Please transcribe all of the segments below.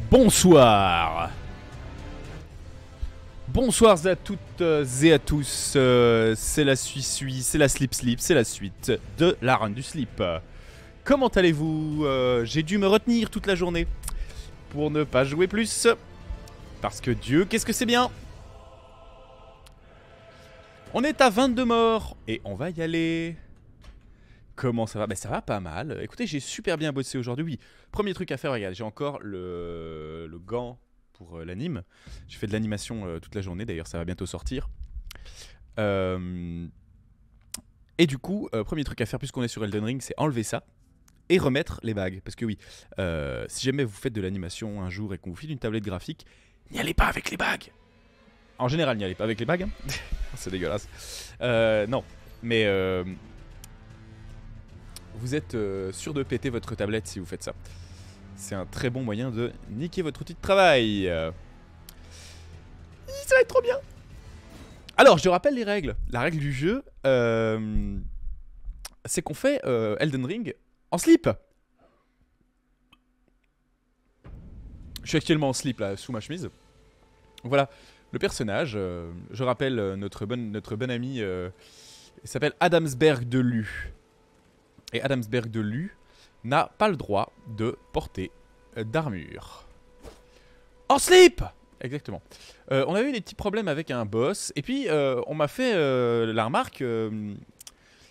Bonsoir. Bonsoir à toutes et à tous, c'est la c'est la Slip, c'est la suite de la run du slip. Comment allez-vous? J'ai dû me retenir toute la journée pour ne pas jouer plus. Parce que Dieu, qu'est-ce que c'est bien. On est à 22 morts et on va y aller. Comment ça va? Ben ça va pas mal. Écoutez, j'ai super bien bossé aujourd'hui. Oui, premier truc à faire, regarde, j'ai encore le gant pour l'anime. J'ai fait de l'animation toute la journée, d'ailleurs ça va bientôt sortir. Et du coup, premier truc à faire puisqu'on est sur Elden Ring, c'est enlever ça et remettre les bagues. Parce que oui, si jamais vous faites de l'animation un jour et qu'on vous file une tablette graphique, n'y allez pas avec les bagues. En général, n'y allez pas avec les bagues. Hein. C'est dégueulasse. Non, mais... vous êtes sûr de péter votre tablette si vous faites ça. C'est un très bon moyen de niquer votre outil de travail. Ça va être trop bien. Alors, je rappelle les règles. La règle du jeu, c'est qu'on fait Elden Ring en slip. Je suis actuellement en slip, là, sous ma chemise. Voilà, le personnage, je rappelle notre bon ami, il s'appelle Adamsberg de Lu. Et Adamsberg de Lu n'a pas le droit de porter d'armure. En slip! Exactement. On a eu des petits problèmes avec un boss, et puis on m'a fait la remarque,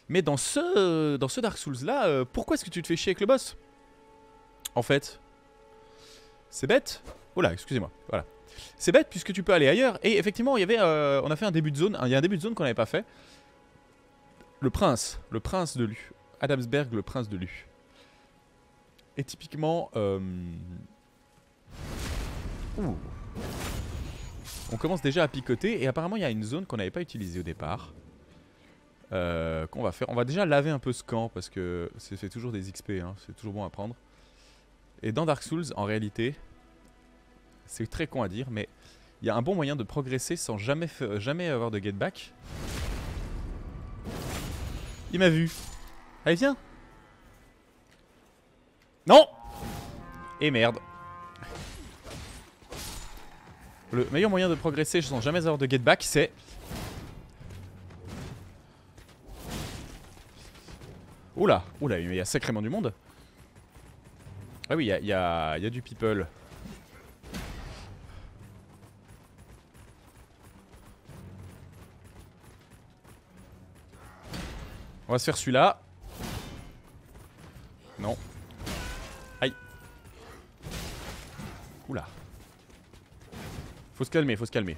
mais dans ce Dark Souls là, pourquoi est-ce que tu te fais chier avec le boss? En fait, c'est bête. Oh là, excusez-moi, voilà. C'est bête puisque tu peux aller ailleurs, et effectivement, il y avait, on a fait un début de zone, il y a un début de zone qu'on n'avait pas fait. Le prince de Lu. Adamsberg, le prince de Lu. Et typiquement... on commence déjà à picoter. Et apparemment, il y a une zone qu'on n'avait pas utilisée au départ. Qu'on va faire. On va déjà laver un peu ce camp. Parce que c'est toujours des XP. Hein, c'est toujours bon à prendre. Et dans Dark Souls, en réalité... C'est très con à dire. Mais il y a un bon moyen de progresser sans jamais avoir de get back. Il m'a vu. Allez, viens. Non. Et merde. Le meilleur moyen de progresser sans jamais avoir de get back, c'est... Oula, oula, il y a sacrément du monde. Ah oui, il y a du people. On va se faire celui-là. Non. Aïe. Oula. Faut se calmer, faut se calmer.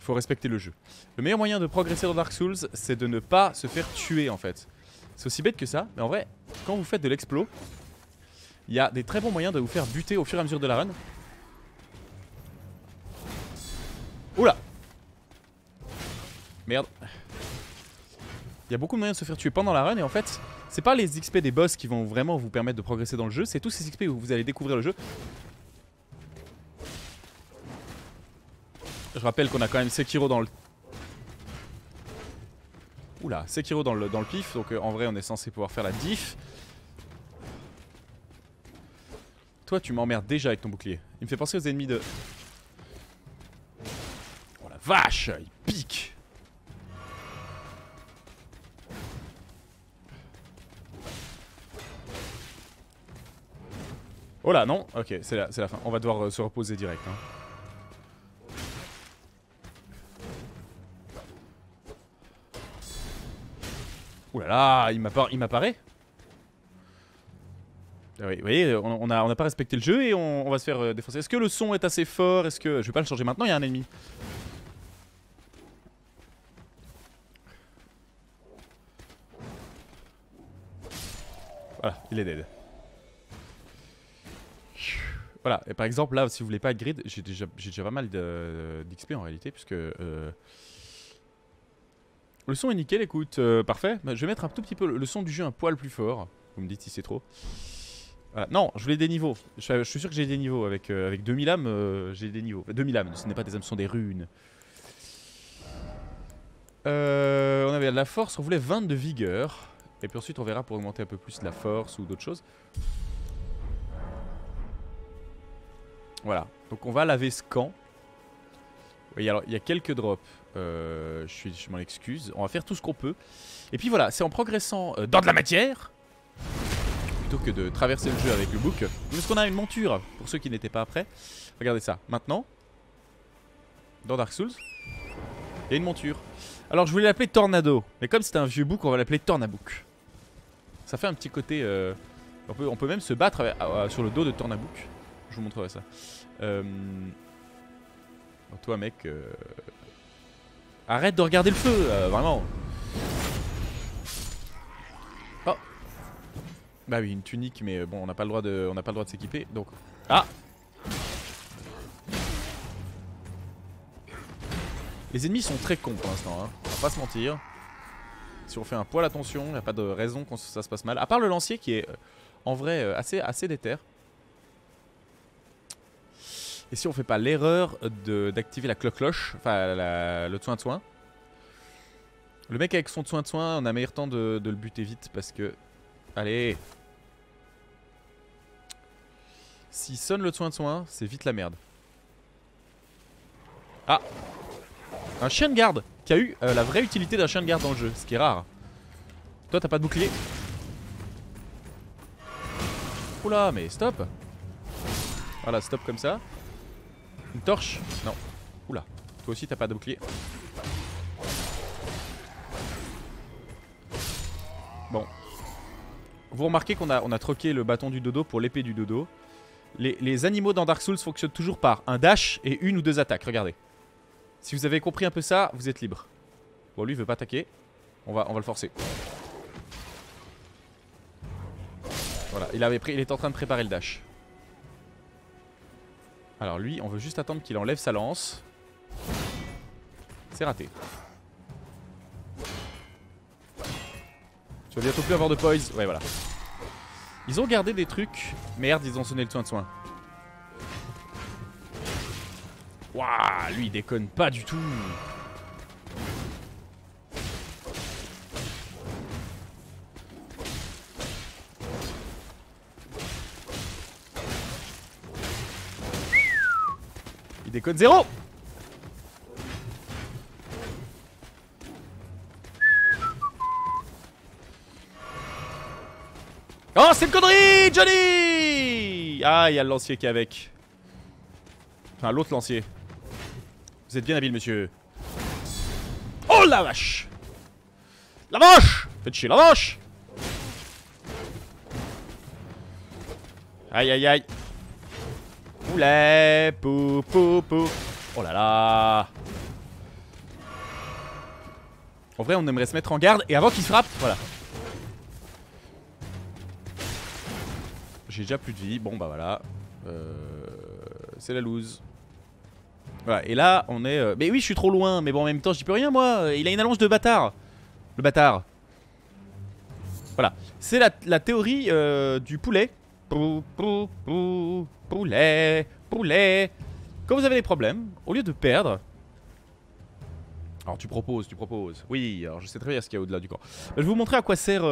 Faut respecter le jeu. Le meilleur moyen de progresser dans Dark Souls, c'est de ne pas se faire tuer en fait. C'est aussi bête que ça, mais en vrai, quand vous faites de l'explo, il y a des très bons moyens de vous faire buter au fur et à mesure de la run. Oula. Merde. Il y a beaucoup de moyens de se faire tuer pendant la run et en fait, c'est pas les XP des boss qui vont vraiment vous permettre de progresser dans le jeu, c'est tous ces XP où vous allez découvrir le jeu. Je rappelle qu'on a quand même Sekiro dans le... Oula, Sekiro dans le pif, donc en vrai on est censé pouvoir faire la diff. Toi tu m'emmerdes déjà avec ton bouclier. Il me fait penser aux ennemis de... Oh la vache, il pique. Oh là, non. Ok, c'est la fin. On va devoir se reposer direct. Hein. Ouh là là, il m'apparaît. Ah oui, vous voyez, on n'a pas respecté le jeu et on va se faire défoncer. Est-ce que le son est assez fort? Est-ce que... Je vais pas le changer maintenant, il y a un ennemi. Voilà, il est dead. Voilà, et par exemple là, si vous voulez pas être grid, j'ai déjà pas mal d'XP en réalité, puisque le son est nickel, écoute, parfait. Bah, je vais mettre un tout petit peu le son du jeu un poil plus fort. Vous me dites si c'est trop. Voilà. Non, je voulais des niveaux. Je suis sûr que j'ai des niveaux. Avec 2000 âmes, j'ai des niveaux. 2000 âmes, ce n'est pas des âmes, ce sont des runes. On avait de la force, on voulait 20 de vigueur. Et puis ensuite on verra pour augmenter un peu plus la force ou d'autres choses. Voilà. Donc on va laver ce camp. Oui, alors il y a quelques drops. Je m'en excuse. On va faire tout ce qu'on peut. Et puis voilà, c'est en progressant dans de la matière, plutôt que de traverser le jeu avec le bouc. Parce qu'on a une monture, pour ceux qui n'étaient pas prêts. Regardez ça. Maintenant, dans Dark Souls, il y a une monture. Alors je voulais l'appeler Tornado, mais comme c'est un vieux bouc, on va l'appeler Tornabouk. Ça fait un petit côté... on peut même se battre sur le dos de Tornabouk. Je vous montrerai ça. Toi mec, arrête de regarder le feu, vraiment. Oh. Bah oui, une tunique, mais bon, on n'a pas le droit de s'équiper, donc... Ah. Les ennemis sont très cons pour l'instant, hein. On va pas se mentir. Si on fait un poil attention, il n'y a pas de raison que ça se passe mal. À part le lancier qui est en vrai assez déter. Et si on fait pas l'erreur d'activer la cloche, enfin le soin de soin. Le mec avec son soin de soin, on a meilleur temps de le buter vite parce que... Allez. S'il sonne le soin de soin, c'est vite la merde. Ah. Un chien de garde qui a eu la vraie utilité d'un chien de garde dans le jeu, ce qui est rare. Toi t'as pas de bouclier? Oula, mais stop. Voilà, stop comme ça. Une torche? Non. Oula, toi aussi t'as pas de bouclier. Bon. Vous remarquez qu'on a troqué le bâton du dodo pour l'épée du dodo. Les animaux dans Dark Souls fonctionnent toujours par un dash et une ou deux attaques, regardez. Si vous avez compris un peu ça, vous êtes libre. Bon, lui il veut pas attaquer. On va le forcer. Voilà, il est en train de préparer le dash. Alors lui, on veut juste attendre qu'il enlève sa lance. C'est raté. Tu vas bientôt plus avoir de poise. Ouais, voilà. Ils ont gardé des trucs. Merde, ils ont sonné le soin de soin. Waouh, lui il déconne pas du tout. Il déconne zéro. Oh, c'est une connerie, Johnny. Ah, il y a le lancier qui est avec. Enfin, l'autre lancier. Vous êtes bien habile, monsieur. Oh la vache. La vache. Faites chier la vache. Aïe, aïe, aïe. Poulet, pou, pou, pou. Oh là là. En vrai, on aimerait se mettre en garde et avant qu'il se frappe, voilà. J'ai déjà plus de vie. Bon, bah voilà. C'est la loose. Voilà, et là, on est... Mais oui, je suis trop loin, mais bon, en même temps, j'y peux rien, moi. Il a une allonge de bâtard. Le bâtard. Voilà. C'est la théorie du poulet. Poulet, poulet. Quand vous avez des problèmes, au lieu de perdre... Alors tu proposes. Oui, alors je sais très bien ce qu'il y a au-delà du corps. Je vais vous montrer à quoi sert...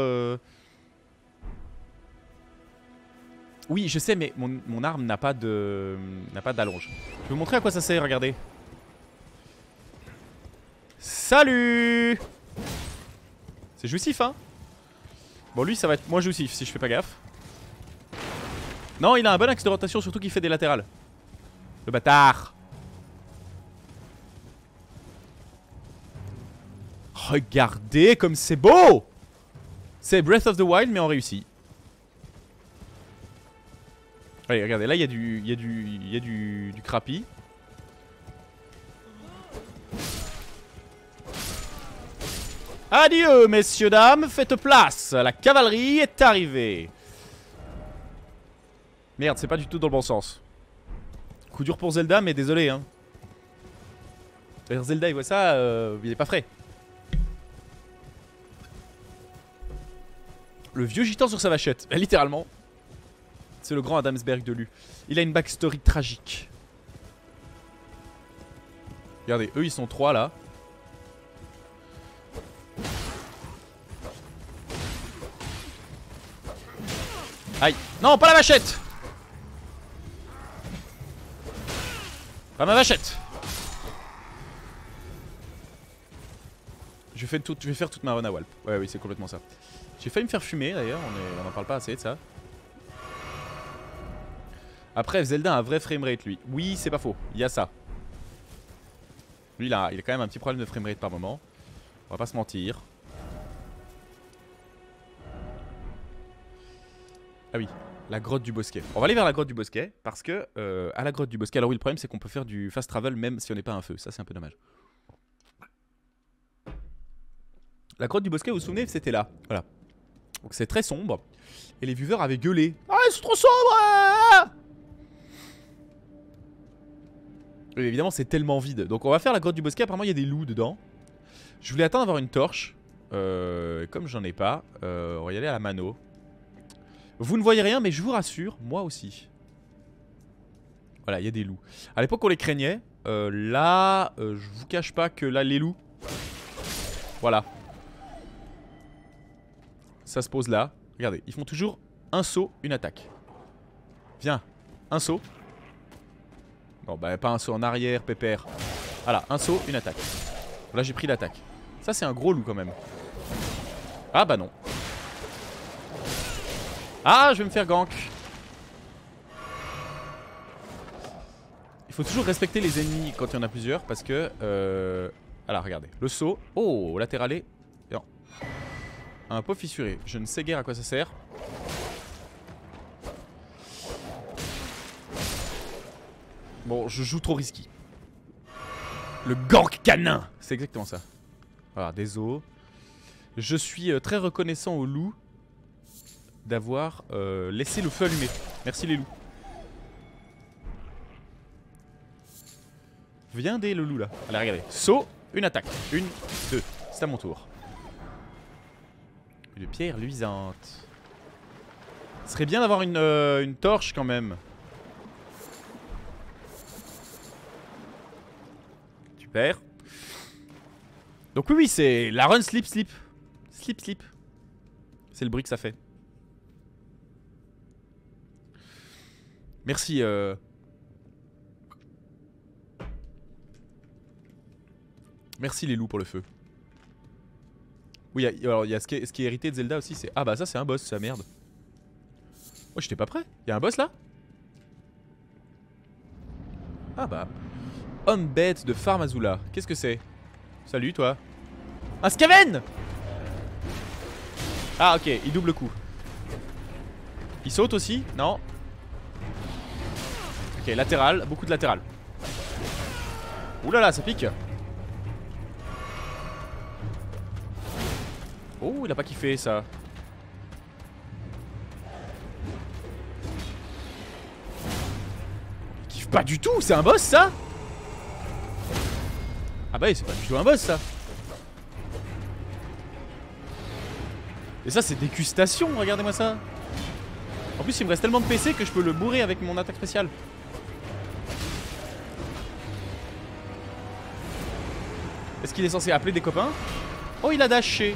Oui, je sais, mais mon arme n'a pas d'allonge. Je vais vous montrer à quoi ça sert, regardez. Salut. C'est jouissif, hein. Bon, lui, ça va être moins jouissif si je fais pas gaffe. Non, il a un bon axe de rotation, surtout qu'il fait des latérales. Le bâtard. Regardez comme c'est beau. C'est Breath of the Wild, mais en réussi. Allez, regardez, là il y a du crappy. Adieu, messieurs, dames, faites place. La cavalerie est arrivée. Merde, c'est pas du tout dans le bon sens. Coup dur pour Zelda, mais désolé, hein. Zelda, il voit ça, il est pas frais. Le vieux gitan sur sa vachette, littéralement. C'est le grand Adamsberg de Lu. Il a une backstory tragique. Regardez, eux ils sont 3 là. Aïe. Non, pas la vachette. Pas ma vachette. Je vais faire toute ma run à Walp. Ouais, oui, c'est complètement ça. J'ai failli me faire fumer d'ailleurs, on en parle pas assez de ça. Après, Zelda a un vrai framerate lui. Oui, c'est pas faux, il y a ça. Lui, il a quand même un petit problème de framerate par moment. On va pas se mentir. Ah oui, la grotte du bosquet. On va aller vers la grotte du bosquet parce que à la grotte du bosquet, alors oui, le problème c'est qu'on peut faire du fast travel même si on n'est pas un feu. Ça, c'est un peu dommage. La grotte du bosquet, vous vous souvenez, c'était là. Voilà. Donc c'est très sombre. Et les viewers avaient gueulé. Ah, c'est trop sombre! Et évidemment, c'est tellement vide. Donc on va faire la grotte du bosquet. Apparemment, il y a des loups dedans. Je voulais attendre d'avoir une torche. Comme j'en ai pas, on va y aller à la mano. Vous ne voyez rien, mais je vous rassure, moi aussi. Voilà, il y a des loups. À l'époque, on les craignait. Là, je vous cache pas que là, les loups. Voilà. Ça se pose là. Regardez, ils font toujours un saut, une attaque. Viens, un saut. Bon, bah, pas un saut en arrière, pépère. Voilà, un saut, une attaque. Là, j'ai pris l'attaque. Ça, c'est un gros loup quand même. Ah, bah non. Ah, je vais me faire gank. Il faut toujours respecter les ennemis quand il y en a plusieurs parce que... Alors, regardez. Le saut. Oh, latéralé. Non. Un pot fissuré. Je ne sais guère à quoi ça sert. Bon, je joue trop risky. Le gank canin. C'est exactement ça. Voilà, des os. Je suis très reconnaissant aux loups d'avoir laissé le feu allumé. Merci les loups. Viens le loup là. Allez, regardez. Saut, une attaque. Une, deux. C'est à mon tour. Une pierre luisante. Ce serait bien d'avoir une torche quand même. Super. Donc oui, c'est la run slip slip. Slip slip. C'est le bruit que ça fait. Merci. Merci les loups pour le feu. Oui, alors il y a ce qui est hérité de Zelda aussi, c'est... Ah bah ça c'est un boss, ça merde. Oh, j'étais pas prêt. Il y a un boss là? Ah bah... Homme bête de Farmazula. Qu'est-ce que c'est? Salut toi. Un Skaven! Ah ok, il double coup. Il saute aussi? Non. Ok, latéral, beaucoup de latéral. Oulala, ça pique. Oh, il a pas kiffé ça. Il kiffe pas du tout, c'est un boss ça? Ah bah oui, c'est pas du tout un boss ça. Et ça c'est dégustation, regardez-moi ça. En plus il me reste tellement de PC que je peux le bourrer avec mon attaque spéciale. Est-ce qu'il est censé appeler des copains? Oh, il a dashé.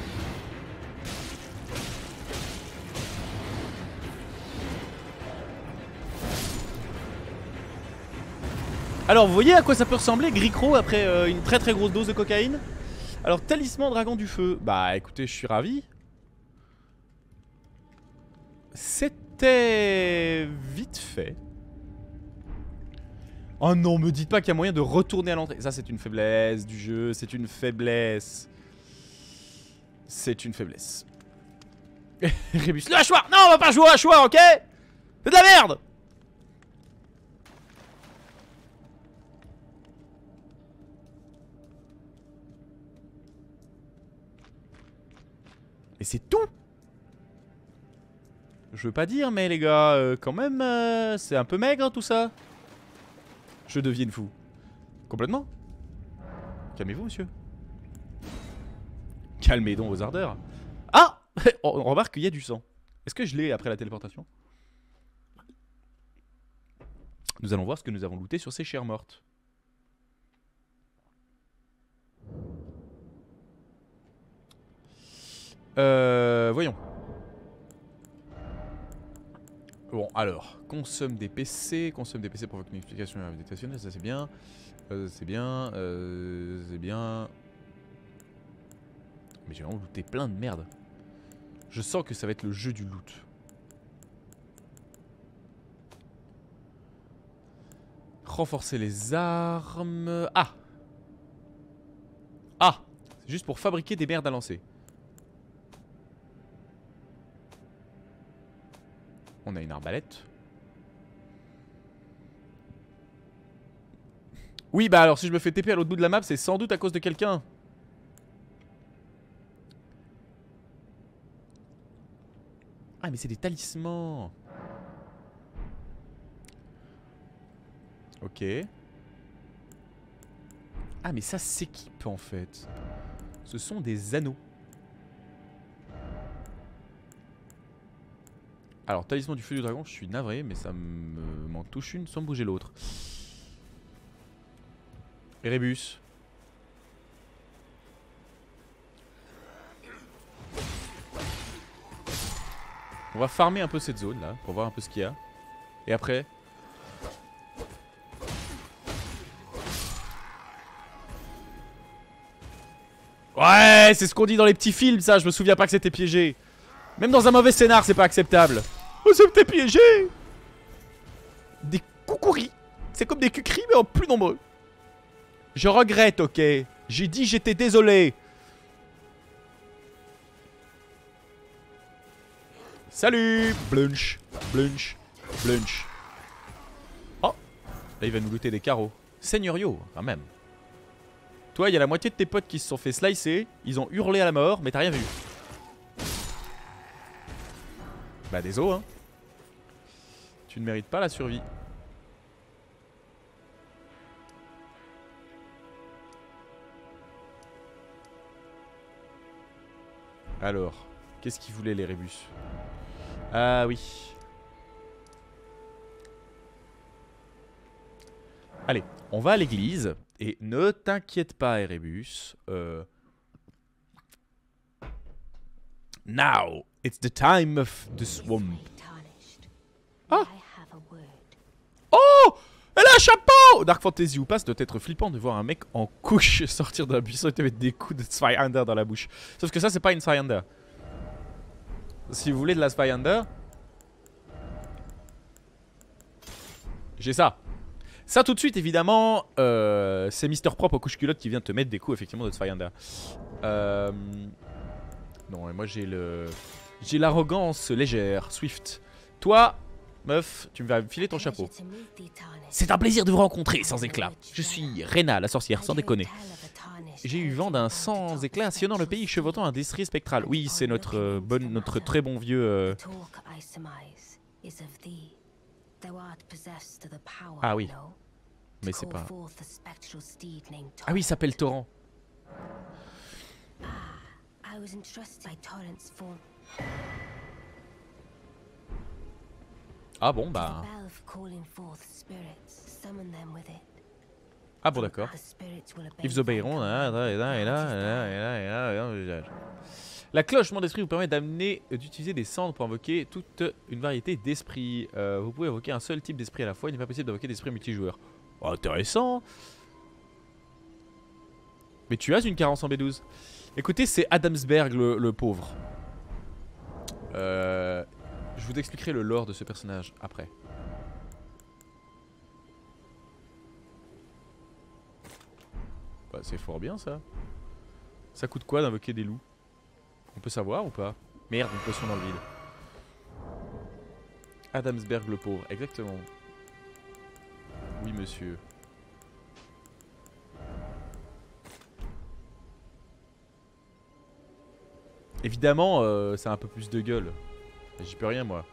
Alors vous voyez à quoi ça peut ressembler Gricro après une très très grosse dose de cocaïne? Alors talisman dragon du feu. Bah écoutez, je suis ravi. C'était vite fait. Oh non, me dites pas qu'il y a moyen de retourner à l'entrée. Ça c'est une faiblesse du jeu, c'est une faiblesse. C'est une faiblesse. Rébus, le hachoir. Non, on va pas jouer au hachoir, ok? C'est de la merde. Et c'est tout. Je veux pas dire, mais les gars, quand même, c'est un peu maigre tout ça. Je deviens fou. Complètement. Calmez-vous, monsieur. Calmez donc vos ardeurs. Ah. On remarque qu'il y a du sang. Est-ce que je l'ai après la téléportation? Nous allons voir ce que nous avons looté sur ces chairs mortes. Voyons. Bon, alors, consomme des PC provoque une explication gravitationnelle, ça c'est bien. C'est bien. Mais j'ai vraiment looté plein de merde. Je sens que ça va être le jeu du loot. Renforcer les armes. Ah! Ah! C'est juste pour fabriquer des merdes à lancer. On a une arbalète. Oui, bah alors si je me fais TP à l'autre bout de la map, c'est sans doute à cause de quelqu'un. Ah, mais c'est des talismans. Ok. Ah, mais ça s'équipe en fait. Ce sont des anneaux. Alors, talisman du feu du dragon, je suis navré, mais ça m'en touche une sans bouger l'autre. Erebus. On va farmer un peu cette zone là, pour voir un peu ce qu'il y a. Et après... Ouais, c'est ce qu'on dit dans les petits films ça, je me souviens pas que c'était piégé. Même dans un mauvais scénar, c'est pas acceptable. Oh, c'était piégé. Des coucouris. C'est comme des cucris, mais en plus nombreux. Je regrette, ok. J'ai dit j'étais désolé. Salut. Blunch, blunch, blunch. Oh, là il va nous looter des carreaux. Seigneuriaux, quand même. Toi, il y a la moitié de tes potes qui se sont fait slicer. Ils ont hurlé à la mort, mais t'as rien vu. Bah désolé, hein. Tu ne mérites pas la survie. Alors, qu'est-ce qu'ils voulaient les rébus? Ah oui. Allez, on va à l'église. Et ne t'inquiète pas, Erebus. Now, it's the time of the swamp. Ah! Oh! Elle a un chapeau! Dark Fantasy ou pas, ça doit être flippant de voir un mec en couche sortir d'un buisson et te mettre des coups de Zweihander dans la bouche. Sauf que ça, c'est pas une Zweihander. Si vous voulez de la Zweihander, j'ai ça. Ça tout de suite évidemment c'est Mister Propre au couche-culotte qui vient te mettre des coups effectivement de Zweihander. Non et moi j'ai l'arrogance légère, Swift. Toi, meuf, tu me vas me filer ton chapeau. C'est un plaisir de vous rencontrer sans éclat. Je suis Rena, la sorcière, sans déconner. J'ai eu vent d'un sans éclat sillonnant le pays chevautant un destrier spectral. Oui, c'est notre très bon vieux... Ah oui. Mais c'est pas... Ah oui, il s'appelle Torrent. Ah bon, bah... Ah bon, d'accord. Ils obéiront. La cloche monde d'esprit vous permet d'utiliser des cendres pour invoquer toute une variété d'esprits. Vous pouvez invoquer un seul type d'esprit à la fois. Il n'est pas possible d'invoquer d'esprit multijoueur. Oh, intéressant. Mais tu as une carence en B12. Écoutez, c'est Adamsberg le pauvre. Je vous expliquerai le lore de ce personnage après. Bah, c'est fort bien ça. Ça coûte quoi d'invoquer des loups? On peut savoir ou pas? Merde, une potion dans le vide. Adamsberg le pauvre, exactement. Oui monsieur. Évidemment, ça a un peu plus de gueule. J'y peux rien moi.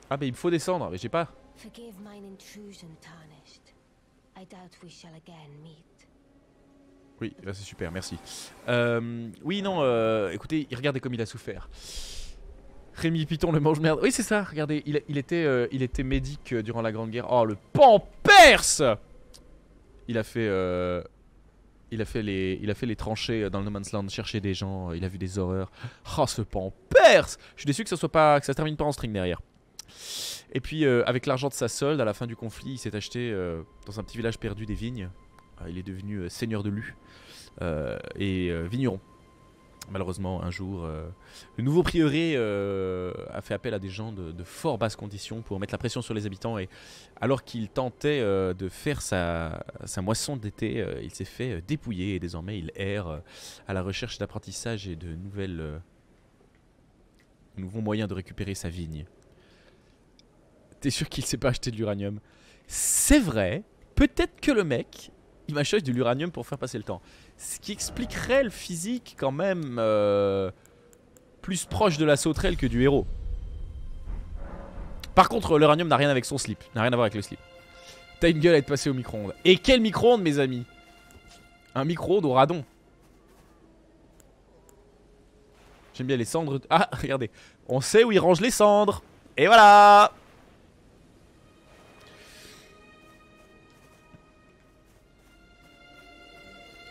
Ah mais il me faut descendre, mais j'ai pas. Oui, là c'est super, merci. Oui, non, écoutez, regardez comme il a souffert. Rémi Python le mange-merde. Oui, c'est ça, regardez, il était médic durant la Grande Guerre. Oh, le pan perse! Il a fait il a fait les tranchées dans le No Man's Land, chercher des gens, il a vu des horreurs. Oh, ce pan perse. Je suis déçu que ça se termine pas en string derrière. Et puis avec l'argent de sa solde, à la fin du conflit, il s'est acheté dans un petit village perdu des vignes. Il est devenu seigneur de Lu et vigneron. Malheureusement, un jour, le nouveau prieuré a fait appel à des gens de fort basses conditions pour mettre la pression sur les habitants. Et alors qu'il tentait de faire sa moisson d'été, il s'est fait dépouiller. Et désormais, il erre à la recherche d'apprentissage et de nouveaux moyens de récupérer sa vigne. T'es sûr qu'il s'est pas acheté de l'uranium? C'est vrai, peut-être que le mec, il m'a acheté de l'uranium pour faire passer le temps. Ce qui expliquerait le physique quand même plus proche de la sauterelle que du héros. Par contre, l'uranium n'a rien avec son slip, n'a rien à voir avec le slip. T'as une gueule à être passé au micro-ondes. Et quel micro-ondes, mes amis? Un micro-ondes au radon. J'aime bien les cendres. Ah, regardez. On sait où il range les cendres. Et voilà.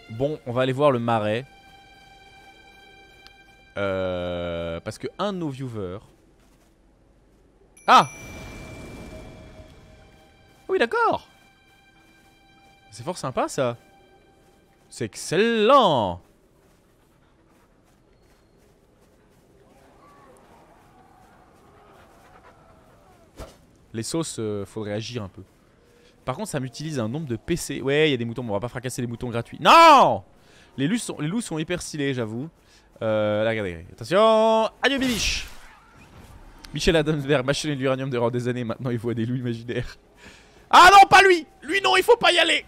Bon, on va aller voir le marais. Parce que un de nos viewers... Ah! Oui, d'accord. C'est fort sympa, ça. C'est excellent. Les sauces, faudrait agir un peu. Par contre, ça m'utilise un nombre de PC. Ouais, il y a des moutons, mais on va pas fracasser les moutons gratuits. Non! Les loups sont hyper stylés, j'avoue. Là, regardez. Attention! Adieu, bibiche! Michel Adamsberg, machine de l'uranium durant des années. Maintenant, il voit des loups imaginaires. Ah non, pas lui! Lui, non, il faut pas y aller!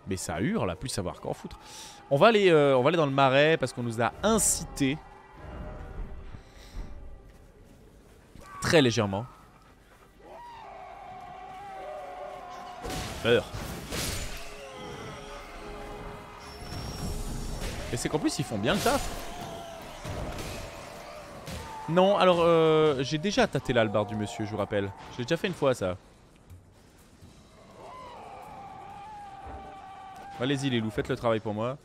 Mais ça hurle, plus savoir qu'en foutre. On va aller dans le marais parce qu'on nous a incité. Très légèrement. Meurs. Et c'est qu'en plus ils font bien le taf. Non, alors j'ai déjà tâté la hallebarde du monsieur, je vous rappelle. Je l'ai déjà fait une fois ça. Allez-y les loups, faites le travail pour moi.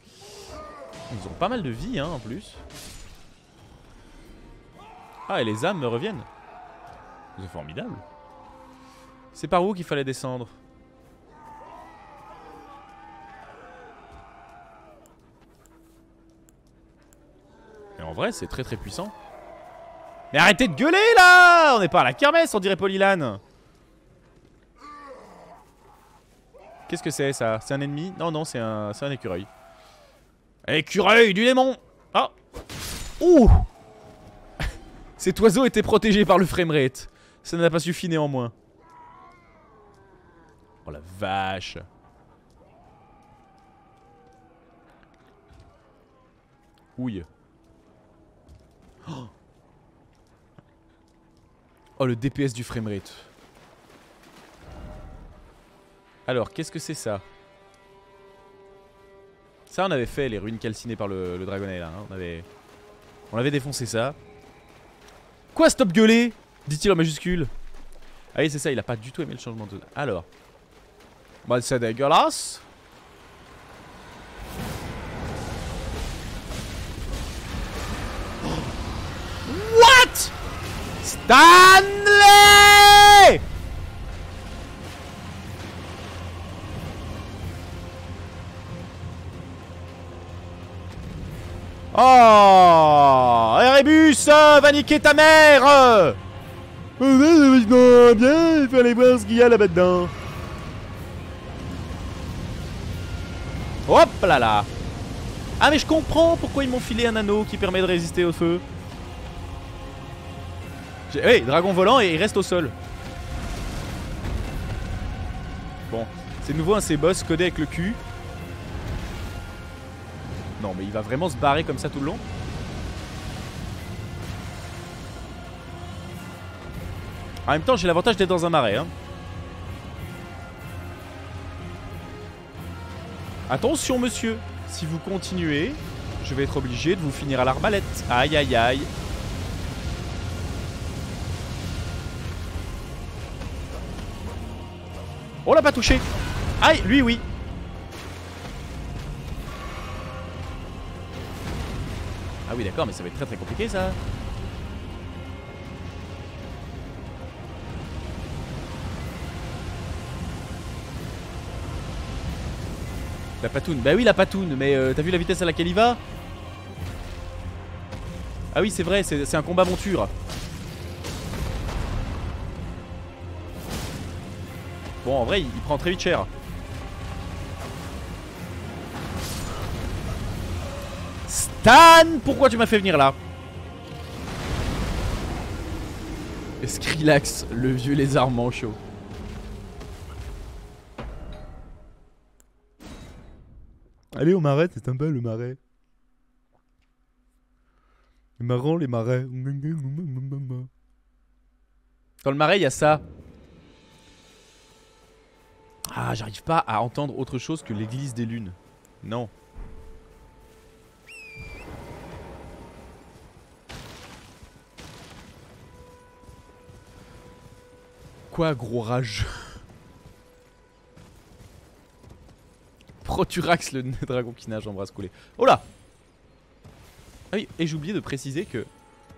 Ils ont pas mal de vie hein en plus. Ah et les âmes me reviennent. C'est formidable. C'est par où qu'il fallait descendre? Et en vrai c'est très très puissant. Mais arrêtez de gueuler là! On n'est pas à la kermesse, on dirait Polylan. Qu'est-ce que c'est ça? C'est un ennemi? Non, non, c'est un écureuil. Écureuil du démon! Ah! Ouh! Cet oiseau était protégé par le framerate. Ça n'a pas suffi néanmoins. Oh la vache! Ouille. Oh le DPS du framerate. Alors, qu'est-ce que c'est ça? Ça, on avait fait les ruines calcinées par le dragonnet là. Hein. On avait défoncé ça. Quoi, stop gueuler? Dit-il en majuscule. Ah oui, c'est ça, il a pas du tout aimé le changement de... Alors. Bah, c'est dégueulasse. What? Stanley! Oh, Erebus, va niquer ta mère! Bien, il faut aller voir ce qu'il y a là-bas dedans. Hop là là. Ah mais je comprends pourquoi ils m'ont filé un anneau qui permet de résister au feu. Oui, dragon volant et il reste au sol. Bon, c'est nouveau un ces boss codé avec le cul. Non mais il va vraiment se barrer comme ça tout le long. En même temps j'ai l'avantage d'être dans un marais hein. Attention monsieur, si vous continuez, je vais être obligé de vous finir à l'arbalète. Aïe aïe aïe. On l'a pas touché. Aïe, lui oui. Ah oui d'accord, mais ça va être très très compliqué ça. La patoune, bah oui la patoune, mais t'as vu la vitesse à laquelle il va? Ah oui c'est vrai, c'est un combat monture. Bon en vrai il prend très vite cher. Stan, pourquoi tu m'as fait venir là? Skrillex, le vieux lézard manchot. Allez au marais, c'est sympa le marais. C'est marrant les marais. Dans le marais il y a ça. Ah j'arrive pas à entendre autre chose que l'église des lunes. Non. Quoi gros rage. Proturax le dragon qui nage en bras coulé. Oh là. Ah oui, et j'ai oublié de préciser que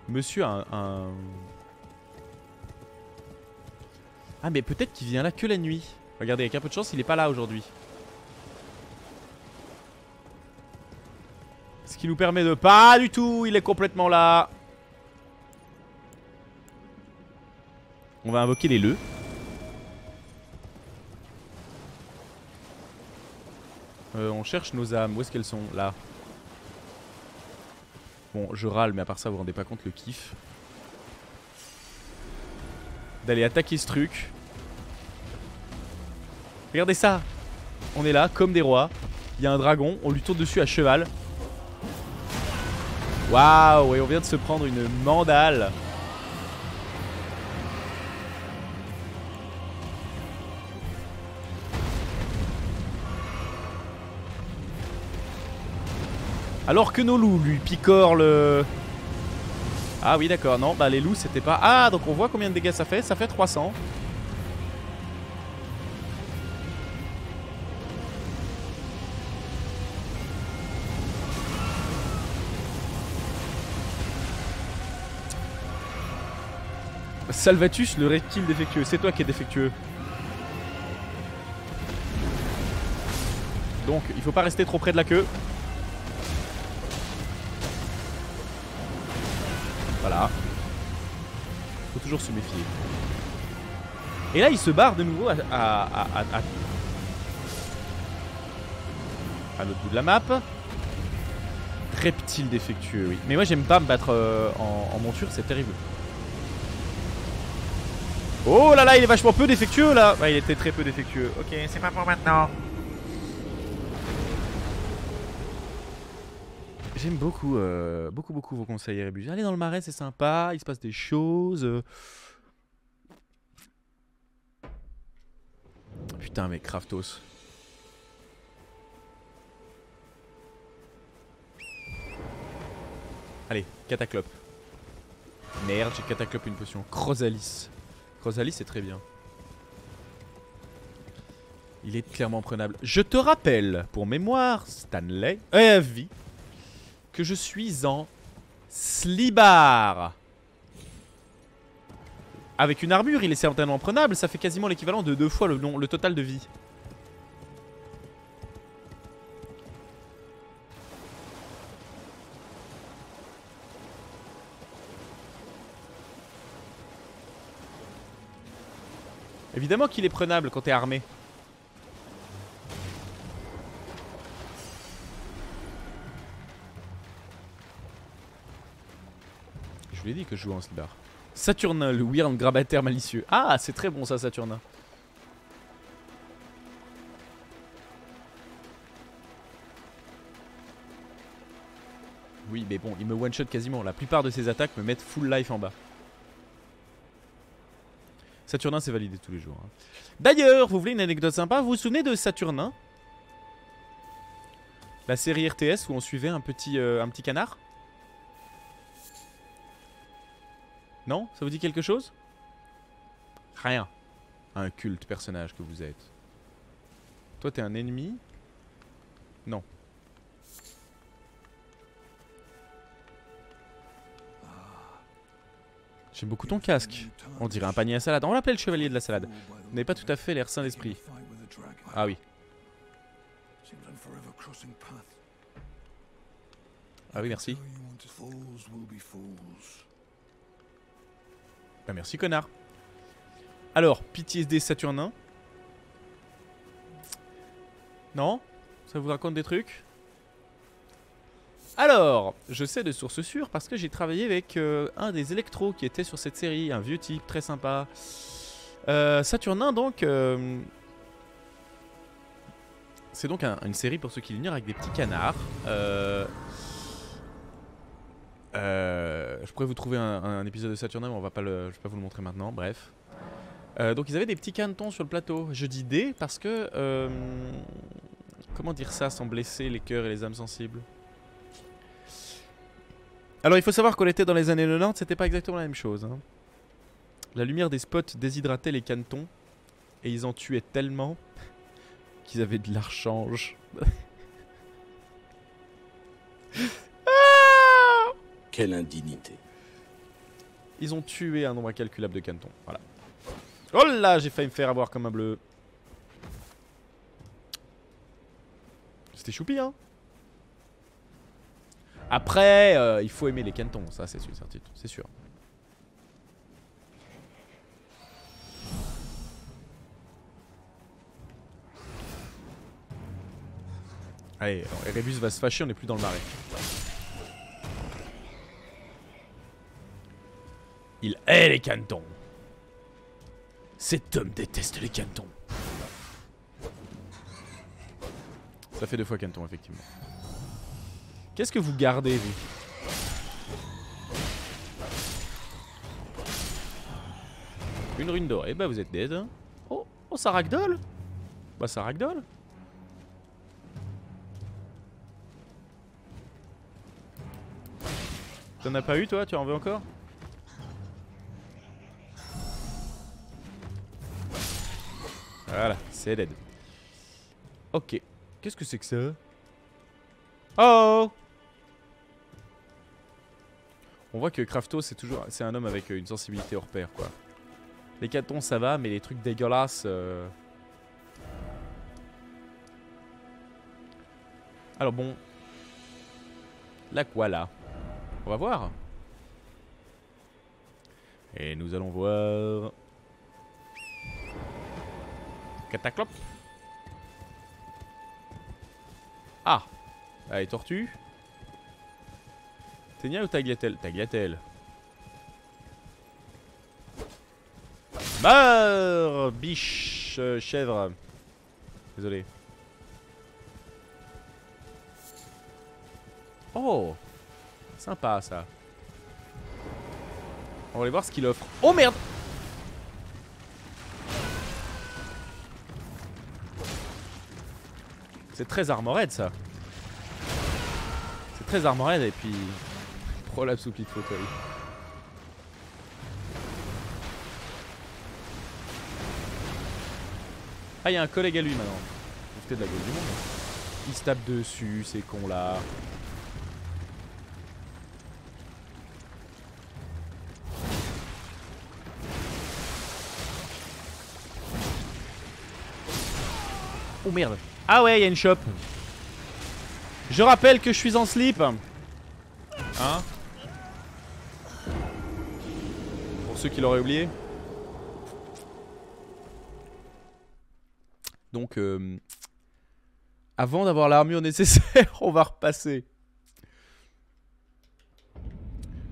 monsieur a un... Ah mais peut-être qu'il vient là que la nuit. Regardez, avec un peu de chance il est pas là aujourd'hui. Ce qui nous permet de... Pas du tout, il est complètement là. On va invoquer les leux. On cherche nos âmes, où est-ce qu'elles sont? Là. Bon, je râle, mais à part ça, vous vous rendez pas compte le kiff d'aller attaquer ce truc. Regardez ça. On est là, comme des rois. Il y a un dragon, on lui tourne dessus à cheval. Waouh, et on vient de se prendre une mandale. Alors que nos loups lui picorent le... Ah oui d'accord, non, bah les loups c'était pas... Ah donc on voit combien de dégâts ça fait 300. Salvatus le reptile défectueux, c'est toi qui es défectueux. Donc il faut pas rester trop près de la queue. Voilà. Faut toujours se méfier. Et là il se barre de nouveau à l'autre bout de la map. Reptile défectueux, oui. Mais moi j'aime pas me battre en monture, c'est terrible. Oh là là, il est vachement peu défectueux là. Ouais, il était très peu défectueux. Ok, c'est pas pour maintenant. J'aime beaucoup, beaucoup vos conseils, Erebus. Allez dans le marais, c'est sympa, il se passe des choses. Putain, mais Kraftos. Allez, Cataclope. Merde, j'ai Cataclope une potion. Chrosalis. Chrosalis, c'est très bien. Il est clairement prenable. Je te rappelle, pour mémoire, Stanley, vie, que je suis en slibard. Avec une armure, il est certainement prenable. Ça fait quasiment l'équivalent de 2 fois le total de vie. Évidemment qu'il est prenable quand t'es armé. Je vous l'ai dit que je joue en slibard. Saturnin, le weird grabataire malicieux. Ah, c'est très bon ça, Saturnin. Oui, mais bon, il me one-shot quasiment. La plupart de ses attaques me mettent full life en bas. Saturnin, c'est validé tous les jours. Hein. D'ailleurs, vous voulez une anecdote sympa? Vous vous souvenez de Saturnin? La série RTS où on suivait un petit canard? Non? Ça vous dit quelque chose? Rien. Un culte personnage que vous êtes. Toi t'es un ennemi? Non. J'aime beaucoup ton casque. On dirait un panier à salade. On l'appelle le chevalier de la salade. Vous n'avez pas tout à fait l'air sain d'esprit. Ah oui. Ah oui, merci. Bah merci, connard. Alors, PTSD saturnin. Non? Ça vous raconte des trucs? Alors, je sais de sources sûres parce que j'ai travaillé avec un des électros qui était sur cette série, un vieux type très sympa. Saturnin, donc, c'est donc une série pour ceux qui l'ignorent avec des petits canards. Je pourrais vous trouver un épisode de Saturnin, mais je vais pas vous le montrer maintenant. Bref. Donc ils avaient des petits canetons sur le plateau. Je dis des parce que comment dire ça sans blesser les cœurs et les âmes sensibles? Alors il faut savoir qu'on était dans les années 90, c'était pas exactement la même chose. Hein. La lumière des spots déshydratait les canetons et ils en tuaient tellement qu'ils avaient de l'archange. Quelle indignité. Ils ont tué un nombre incalculable de canetons. Voilà. Oh là, j'ai failli me faire avoir comme un bleu. C'était choupi, hein. Après, il faut aimer les canetons, ça c'est sûr, c'est sûr. Allez, alors, Erebus va se fâcher, on n'est plus dans le marais. Il hait les canetons. Cet homme déteste les canetons. Ça fait 2 fois caneton, effectivement. Qu'est-ce que vous gardez, vous? Une rune dorée, bah vous êtes dead. Hein. Oh, ça ragdoll. Bah ça ragdoll. T'en as pas eu, toi? Tu en veux encore? Voilà, c'est dead. Ok. Qu'est-ce que c'est que ça? Oh! On voit que Crafto, c'est un homme avec une sensibilité hors pair, quoi. Les canetons, ça va, mais les trucs dégueulasses... Alors bon... Là quoi, là? On va voir. Et nous allons voir... Cataclop. Ah! Allez, tortue. Ténia ou Tagliatelle? Tagliatelle. Meurs, biche, chèvre. Désolé. Oh! Sympa, ça. On va aller voir ce qu'il offre. Oh merde! C'est très armored, ça. C'est très armored et puis... Prolapse ou pli de fauteuil. Ah, il y a un collègue à lui maintenant. C'était de la gueule du monde. Il se tape dessus, ces cons là. Oh merde. Ah ouais, il y a une shop. Je rappelle que je suis en slip. Hein? Pour ceux qui l'auraient oublié. Donc, avant d'avoir l'armure nécessaire, on va repasser.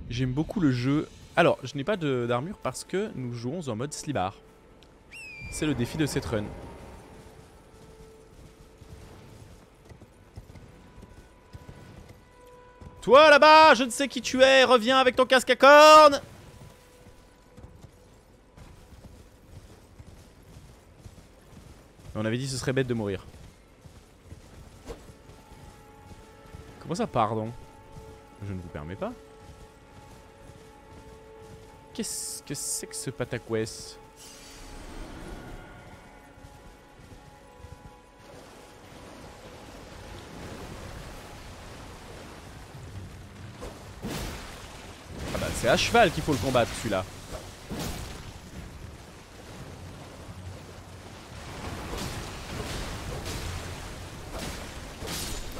J'aime beaucoup le jeu. Alors, je n'ai pas d'armure parce que nous jouons en mode slibard. C'est le défi de cette run. Toi là-bas, je ne sais qui tu es, reviens avec ton casque à cornes. On avait dit que ce serait bête de mourir. Comment ça, pardon? Je ne vous permets pas. Qu'est-ce que c'est que ce pataquès? c'est à cheval qu'il faut le combattre celui-là.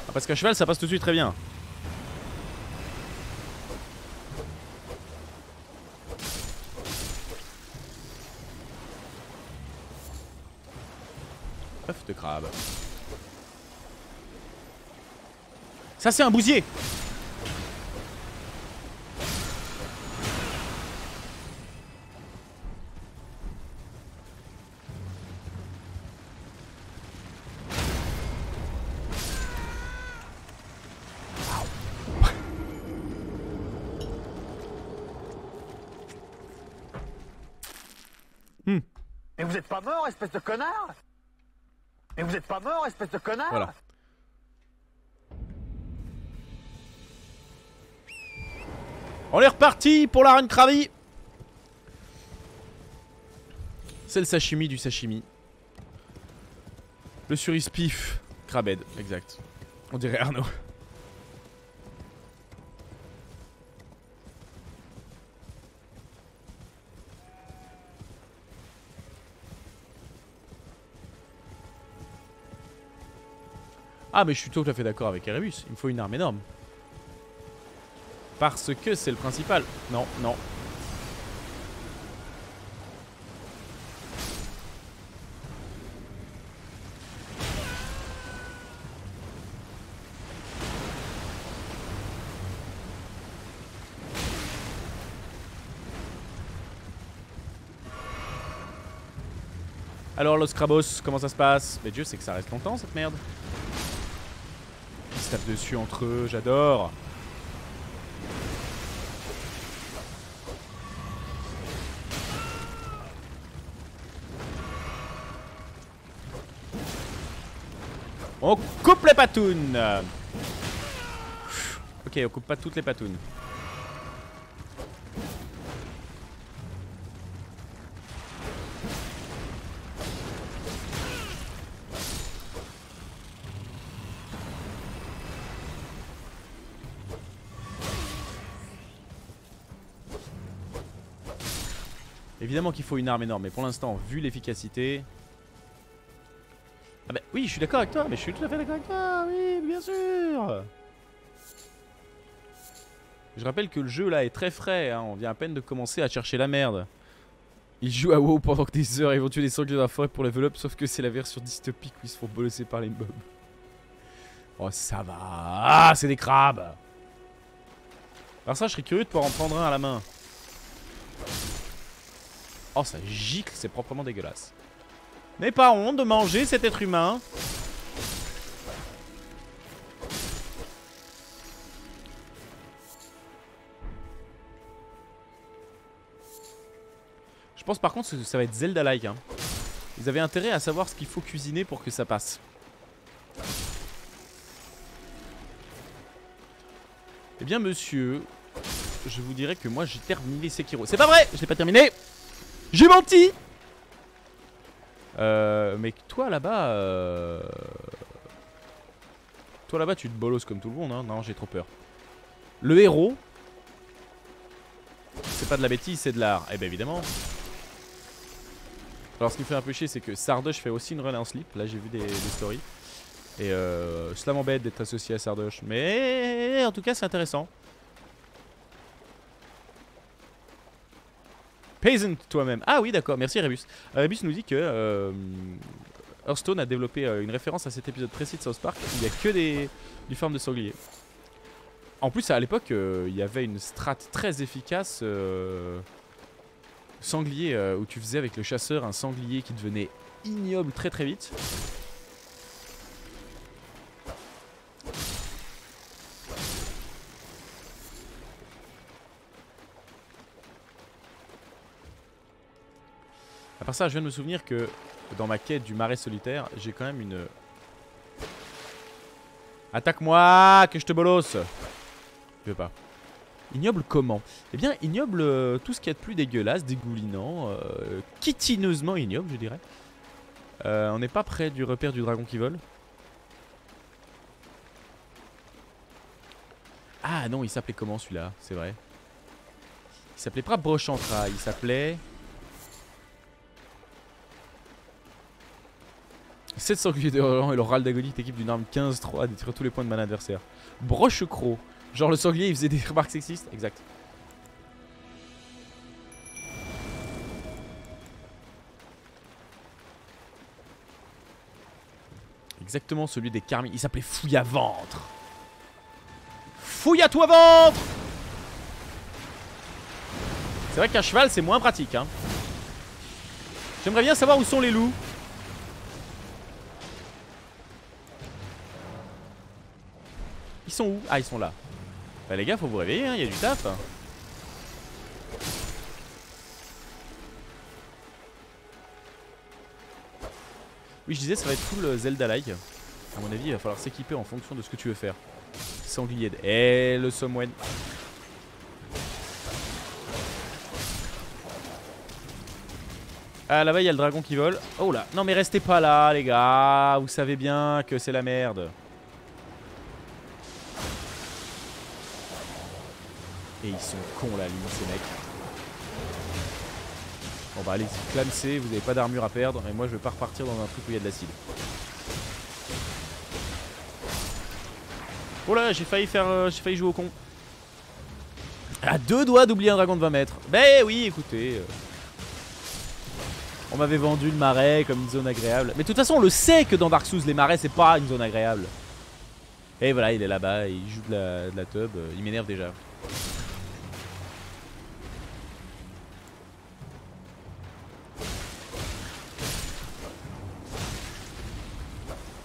Ah, parce qu'à cheval ça passe tout de suite très bien. Œuf de crabe. Ça c'est un bousier. Mais vous êtes pas mort, espèce de connard! Mais vous êtes pas mort, espèce de connard! Voilà. On est reparti pour la run Krabi. C'est le sashimi du sashimi. Le cerise pif. Crabhead, exact. On dirait Arnaud. Ah mais je suis tout à fait d'accord avec Erebus, il me faut une arme énorme. Parce que c'est le principal. Non, non. Alors Los Crabos, comment ça se passe? Mais Dieu, c'est que ça reste longtemps cette merde. Ils se tapent dessus entre eux, j'adore. On coupe les patounes. Ok, on coupe pas toutes les patounes. Évidemment qu'il faut une arme énorme, mais pour l'instant, vu l'efficacité... Ah bah oui, je suis d'accord avec toi, mais je suis tout à fait d'accord avec toi, oui, bien sûr. Je rappelle que le jeu là est très frais, hein. On vient à peine de commencer à chercher la merde. Ils jouent à WoW pendant que des heures et vont tuer des sangliers dans la forêt pour level up, sauf que c'est la version dystopique où ils se font bolosser par les mobs. Oh ça va, ah c'est des crabes. Alors ça je serais curieux de pouvoir en prendre un à la main. Oh ça gicle, c'est proprement dégueulasse. N'ayez pas honte de manger cet être humain. Je pense par contre que ça va être Zelda-like, hein. Ils avaient intérêt à savoir ce qu'il faut cuisiner pour que ça passe. Eh bien monsieur, je vous dirais que moi j'ai terminé Sekiro. C'est pas vrai, je l'ai pas terminé. J'ai menti. Mais toi là-bas toi là-bas tu te bolosses comme tout le monde, hein. Non, j'ai trop peur. Le héros, c'est pas de la bêtise, c'est de l'art. Eh ben évidemment. Alors ce qui me fait un peu chier, c'est que Sardoche fait aussi une run en slip. Là j'ai vu des stories. Et cela m'embête d'être associé à Sardoche. Mais en tout cas c'est intéressant. Peasant toi-même. Ah oui d'accord, merci Rebus. Rebus nous dit que Hearthstone a développé une référence à cet épisode précis de South Park. Il n'y a que du farm de sanglier. En plus à l'époque il y avait une strat très efficace sanglier où tu faisais avec le chasseur un sanglier qui devenait ignoble très très vite. À part ça, je viens de me souvenir que dans ma quête du marais solitaire, j'ai quand même une... Attaque-moi, que je te bolosse. Je veux pas. Ignoble comment? Eh bien, ignoble tout ce qu'il y a de plus dégueulasse, dégoulinant, quitineusement ignoble, je dirais. On n'est pas près du repère du dragon qui vole. Ah non, il s'appelait comment celui-là? C'est vrai. Il s'appelait pas Brochantra, il s'appelait... 7 sangliers de Roland et le râle d'agonie t'équipe d'une arme 15-3 à détruire tous les points de mana adversaire. Broche-croc. Genre le sanglier il faisait des remarques sexistes. Exact. Exactement celui des Carmine. Il s'appelait Fouille à ventre. Fouille à toi ventre. C'est vrai qu'à cheval c'est moins pratique hein. J'aimerais bien savoir où sont les loups. Ils sont où? Ah ils sont là. Bah les gars faut vous réveiller hein, il y a du taf. Oui je disais ça va être full Zelda-like. A mon avis il va falloir s'équiper en fonction de ce que tu veux faire. Sanglier de... Et le Somwen. Ah là-bas il y a le dragon qui vole. Oh là, non mais restez pas là les gars. Vous savez bien que c'est la merde. Et ils sont cons là, limite, ces mecs. Bon bah allez-y, clamsez, vous n'avez pas d'armure à perdre. Et moi je vais pas repartir dans un truc où il y a de l'acide. Oh là, j'ai failli jouer au con. À 2 doigts d'oublier un dragon de 20 mètres. Ben oui, écoutez. On m'avait vendu le marais comme une zone agréable. Mais de toute façon, on le sait que dans Dark Souls, les marais, c'est pas une zone agréable. Et voilà, il est là-bas, il joue de la tub. Il m'énerve déjà.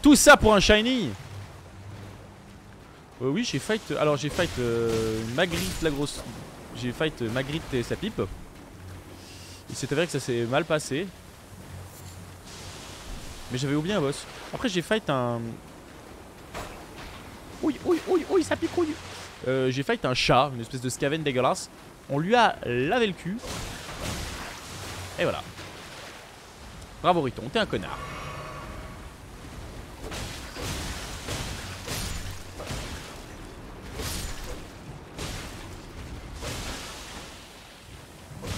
Tout ça pour un shiny. Oui j'ai fight. Alors j'ai fight Magritte la grosse. J'ai fight Magritte et sa pipe. Il s'est avéré que ça s'est mal passé. Mais j'avais oublié un boss. Après j'ai fight un... Oui ça pique oui. J'ai fight un chat, une espèce de scaven dégueulasse. On lui a lavé le cul. Et voilà. Bravo Riton, t'es un connard.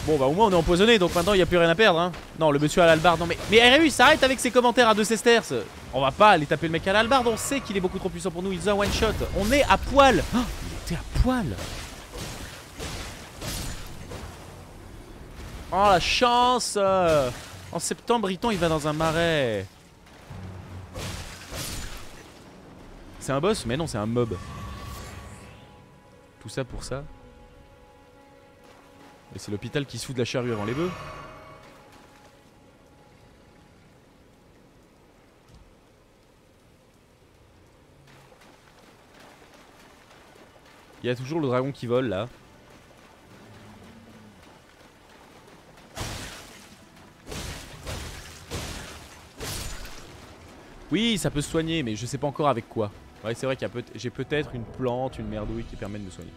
Bon bah au moins on est empoisonné donc maintenant il n'y a plus rien à perdre hein. Non le monsieur à l'albarde, non mais RU arrête avec ses commentaires à 2 sesterces. On va pas aller taper le mec à l'albarde, on sait qu'il est beaucoup trop puissant pour nous, il a one shot. On est à poil. Oh, il était à poil. Oh la chance. En septembre Riton il va dans un marais. C'est un boss? Mais non c'est un mob. Tout ça pour ça. Et c'est l'hôpital qui se fout de la charrue avant les bœufs. Il y a toujours le dragon qui vole là. Oui ça peut se soigner mais je sais pas encore avec quoi. Ouais c'est vrai qu'il y a j'ai peut-être une plante, une merdouille qui permet de me soigner.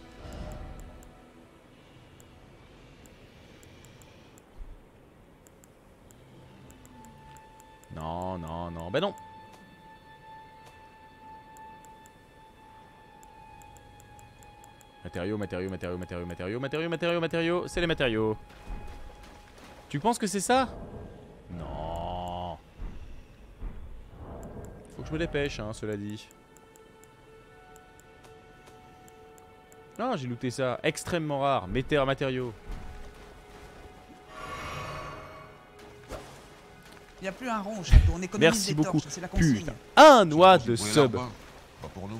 Non, bah non. Matériaux, c'est les matériaux. Tu penses que c'est ça? Non. Faut que je me dépêche, hein, cela dit. Non, j'ai looté ça. Extrêmement rare. Matériaux. Il n'y a plus un rond au château, on économise Merci des beaucoup. torches, c'est la consigne. Putain. Un noix de sub. Pas pour nous.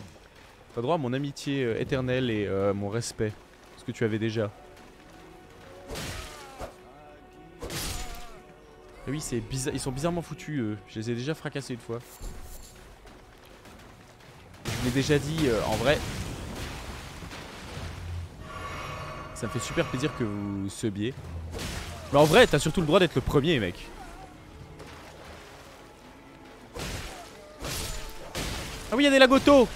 T'as droit à mon amitié éternelle et mon respect. Ce que tu avais déjà. Et oui, c'est bizarre. Ils sont bizarrement foutus, eux. Je les ai déjà fracassés une fois. Je l'ai déjà dit en vrai. Ça me fait super plaisir que vous subiez. Mais en vrai, t'as surtout le droit d'être le premier, mec. Ah oui, il y a des lagotos.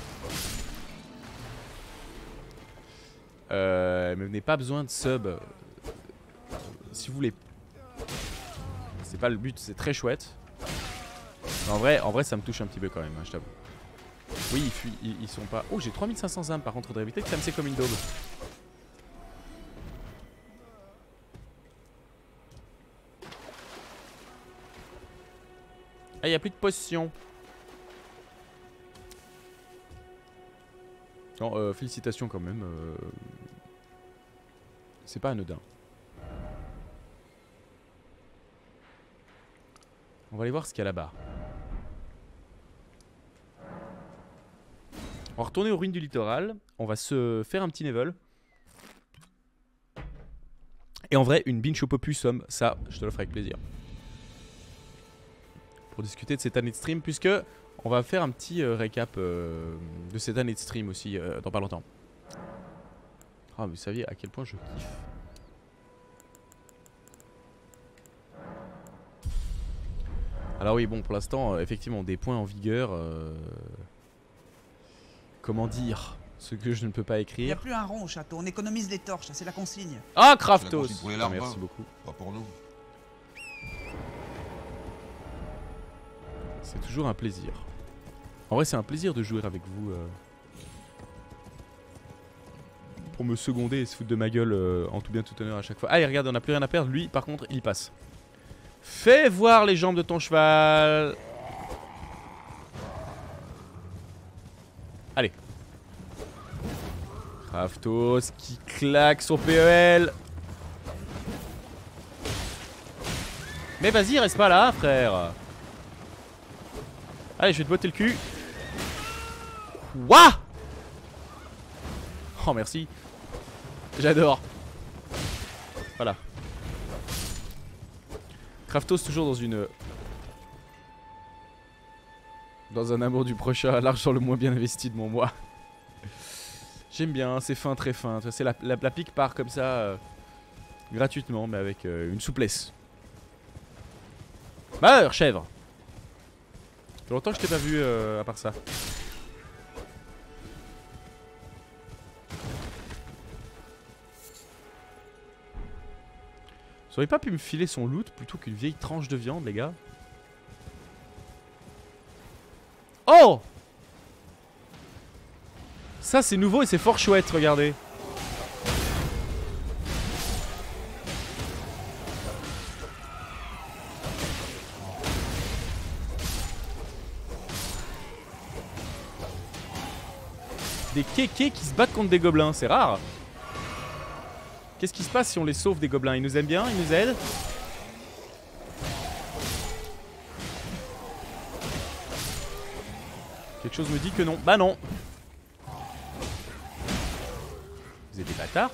Mais vous n'avez pas besoin de sub. Si vous voulez. C'est pas le but, c'est très chouette. Mais en vrai, ça me touche un petit peu quand même, hein, je t'avoue. Oui, ils sont pas... Oh, j'ai 3500 âmes par contre, faudrait éviter de clamser comme une daube. Ah, y a plus de potions. Non, félicitations quand même. C'est pas anodin. On va aller voir ce qu'il y a là-bas. On va retourner aux ruines du littoral. On va se faire un petit level. Et en vrai, une binge au popusum, ça, je te l'offre avec plaisir. Pour discuter de cette année de stream, puisque on va faire un petit récap de cette année de stream aussi dans pas longtemps. Ah, vous saviez à quel point je kiffe. Alors oui, bon, pour l'instant, effectivement, des points en vigueur. Comment dire? Ce que je ne peux pas Il n'y a écrire. plus un rond au château, on économise les torches, c'est la consigne. Ah, La Kraftos! consigne pour les Ah, larves, merci hein. beaucoup. Pas pour nous. C'est toujours un plaisir. En vrai, c'est un plaisir de jouer avec vous. Pour me seconder et se foutre de ma gueule en tout bien tout honneur à chaque fois. Allez, regarde, on n'a plus rien à perdre. Lui, par contre, il passe. Fais voir les jambes de ton cheval. Allez. Kraftos qui claque son PEL. Mais vas-y, reste pas là, frère. Allez, je vais te botter le cul. Wouah! Oh, merci. J'adore. Voilà. Kraftos toujours dans un amour du prochain, l'argent le moins bien investi de mon moi. J'aime bien, c'est fin, très fin. C'est la pique part comme ça, gratuitement, mais avec une souplesse. Meurs, chèvre! Ça fait longtemps que je t'ai pas vu à part ça. Vous auriez pas pu me filer son loot plutôt qu'une vieille tranche de viande, les gars? Oh! Ça, c'est nouveau et c'est fort chouette, regardez. Des kékés qui se battent contre des gobelins, c'est rare. Qu'est-ce qui se passe si on les sauve des gobelins? Ils nous aiment bien? Ils nous aident? Quelque chose me dit que non. Bah non. Vous êtes des bâtards.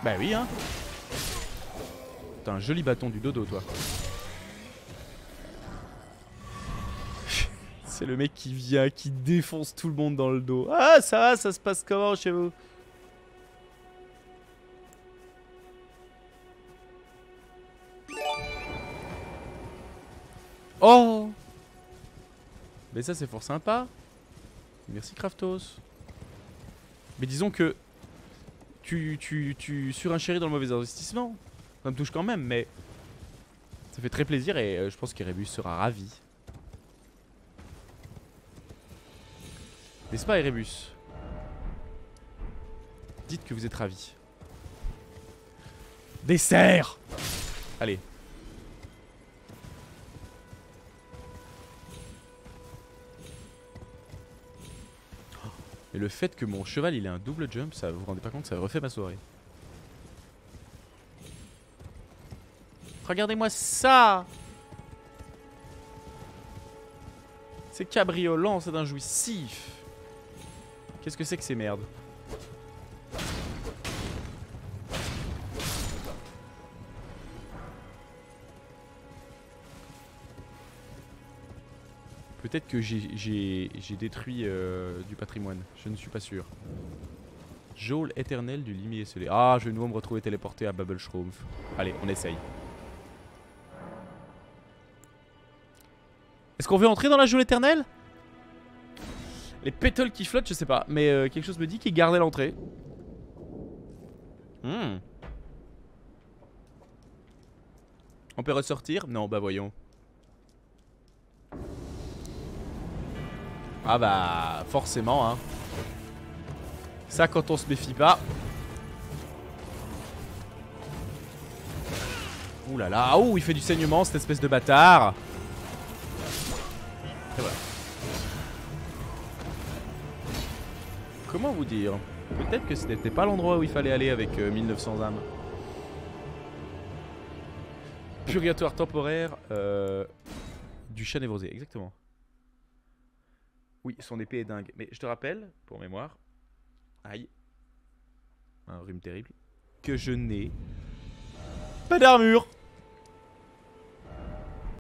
Bah oui, hein. T'as un joli bâton du dodo, toi. C'est le mec qui vient, qui défonce tout le monde dans le dos. Ah, ça va, ça se passe comment chez vous? Oh! Mais ça, c'est fort sympa. Merci, Kraftos. Mais disons que tu surenchéris dans le mauvais investissement. Ça me touche quand même, mais ça fait très plaisir et je pense qu'Erebus sera ravi. N'est-ce pas, Erebus? Dites que vous êtes ravis. Dessert! Allez. Et le fait que mon cheval il ait un double jump, ça vous vous rendez pas compte, ça refait ma soirée. Regardez-moi ça! C'est cabriolant, c'est d'un jouissif. Qu'est-ce que c'est que ces merdes? Peut-être que j'ai détruit du patrimoine, je ne suis pas sûr. Geôle éternel du limier esselé. Ah, je vais nouveau me retrouver téléporté à Bubble Shroomf. Allez, on essaye. Est-ce qu'on veut entrer dans la geôle éternelle? Les pétales qui flottent, je sais pas. Mais quelque chose me dit qu'il gardait l'entrée. On peut ressortir? Non, bah voyons. Ah bah, forcément, hein. Ça, quand on se méfie pas. Ouh là là, ouh, il fait du saignement, cette espèce de bâtard. Et voilà. Comment vous dire? Peut-être que c'était pas l'endroit où il fallait aller avec 1900 âmes. Purgatoire temporaire du chat névrosé, exactement. Oui, son épée est dingue. Mais je te rappelle, pour mémoire, aïe, un rhume terrible, que je n'ai pas d'armure.